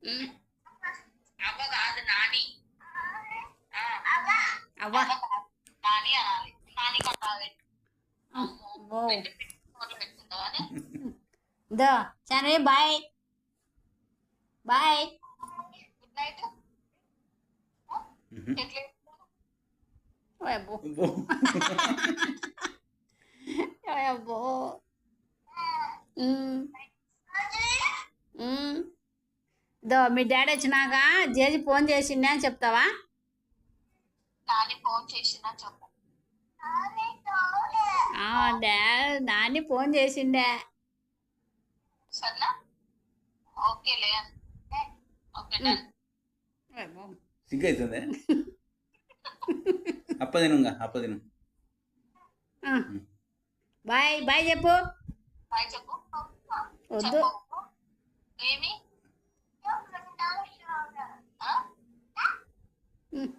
ఉమ్, అవ్వ కాదు నాని. ఆ, అవ్వ. అవ్వ కాదు, నాని అనాలి. నాని కట్టాలి. అమ్మో, ఓ పెళ్లి మొదలు పెట్టుకుంటావా అని? దో Shanvi bye bye. Good night. ఎట్లా అబ్బో అబ్బో. ఉమ్, ఉమ్. దో మీ డాడీ వచ్చినాక జేజీ ఫోన్ చేసిండే అని చెప్తావా? నాని ఫోన్ చేసినా చెప్పు. నాని ఫోన్ చేసిండే. సరేనా? ఓకేలే. Okay done. అబ్బో. సిగ్గైతుంది అప్పదినంగా అప్పదినం ఆ, బాయ్ బాయ్ చెప్పు. బాయ్ చెప్పు. వద్దు. చెప్పు. ఏమి? ఆ? ఉమ్.